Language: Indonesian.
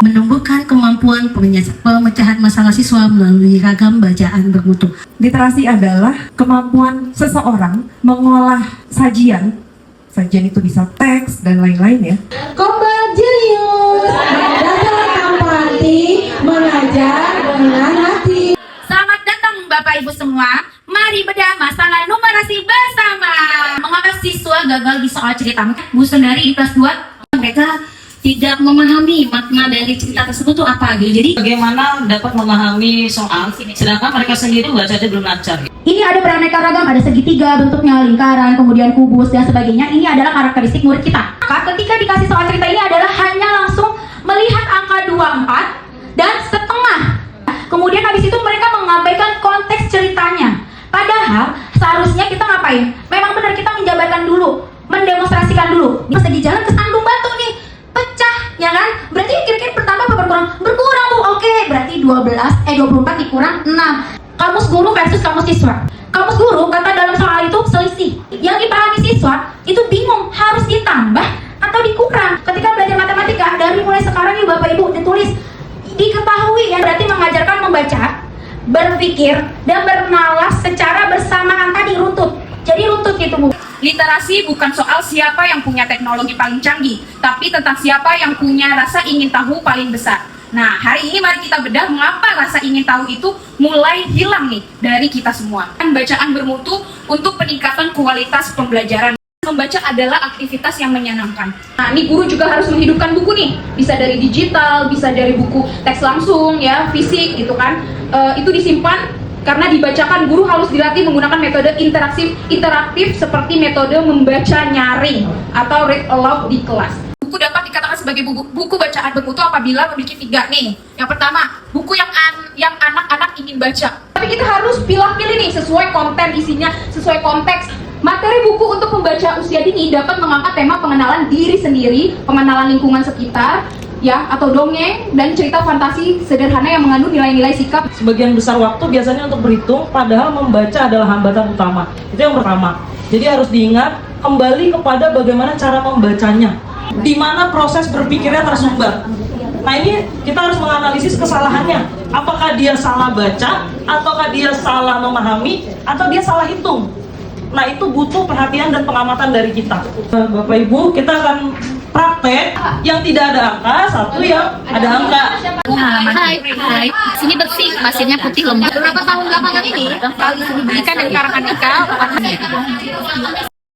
menumbuhkan kemampuan pemecahan masalah siswa melalui ragam bacaan bermutu. Literasi adalah kemampuan seseorang mengolah sajian itu bisa teks dan lain-lain ya. Kombat Jenius, datang tanpa hati, mengajar dengan hati. Selamat datang Bapak Ibu semua. Mari bedah masalah numerasi bersama. Mengapa siswa gagal di soal cerita? Bu Sundari di kelas 2, mereka tidak memahami makna dari cerita tersebut itu apa gitu. Jadi bagaimana dapat memahami soal sedangkan mereka sendiri baca aja belum lancar. Ini ada beraneka ragam, ada segitiga, bentuknya lingkaran, kemudian kubus dan sebagainya. Ini adalah karakteristik murid kita. Ketika dikasih soal cerita ini adalah hanya langsung melihat angka 24 dan setengah. Kemudian habis itu mereka mengabaikan konteks ceritanya. Padahal seharusnya kita ngapain? Memang benar kita menjabarkan dulu, mendemonstrasikan dulu. Pas lagi jalan kesandung batu nih, pecah, ya kan? Berarti kira-kira bertambah apa berkurang? Berkurang Bu. Oke, berarti 24 dikurang 6. Kamus guru versus kamus siswa. Kamus guru kata dalam soal itu selisih. Yang dipahami siswa itu bingung harus ditambah atau dikurang. Ketika belajar matematika dari mulai sekarang nih Bapak Ibu ditulis, diketahui ya, berarti mengajarkan membaca, berpikir dan bernalas secara bersamaan tadi runtut. Jadi runtut gitu Bu. literasi bukan soal siapa yang punya teknologi paling canggih, tapi tentang siapa yang punya rasa ingin tahu paling besar. Nah, hari ini mari kita bedah mengapa rasa ingin tahu itu mulai hilang nih dari kita semua. Bacaan bermutu untuk peningkatan kualitas pembelajaran. Membaca adalah aktivitas yang menyenangkan. Nah, ini guru juga harus menghidupkan buku nih. Bisa dari digital, bisa dari buku teks langsung ya, fisik gitu kan. Itu disimpan karena dibacakan. Guru harus dilatih menggunakan metode interaktif seperti metode membaca nyaring atau read aloud di kelas. Buku dapat dikatakan sebagai buku bacaan bermutu apabila memiliki 3 nih. Yang pertama, buku yang anak-anak ingin baca. Tapi kita harus pilih-pilih nih sesuai konten isinya, sesuai konteks. Materi buku untuk pembaca usia dini dapat mengangkat tema pengenalan diri sendiri, pengenalan lingkungan sekitar, ya, atau dongeng dan cerita fantasi sederhana yang mengandung nilai-nilai sikap. Sebagian besar waktu biasanya untuk berhitung, padahal membaca adalah hambatan utama. Itu yang pertama. Jadi harus diingat kembali kepada bagaimana cara membacanya, di mana proses berpikirnya tersumbat. Nah, ini kita harus menganalisis kesalahannya. Apakah dia salah baca, ataukah dia salah memahami, atau dia salah hitung. Nah, itu butuh perhatian dan pengamatan dari kita. Bapak Ibu, kita akan praktek yang tidak ada angka, satu yang ada angka. Hai. Sini bersih, pasirnya putih lembut. Beberapa tahun belakangan ini, kali ini berikan dari karangan Ika warnanya.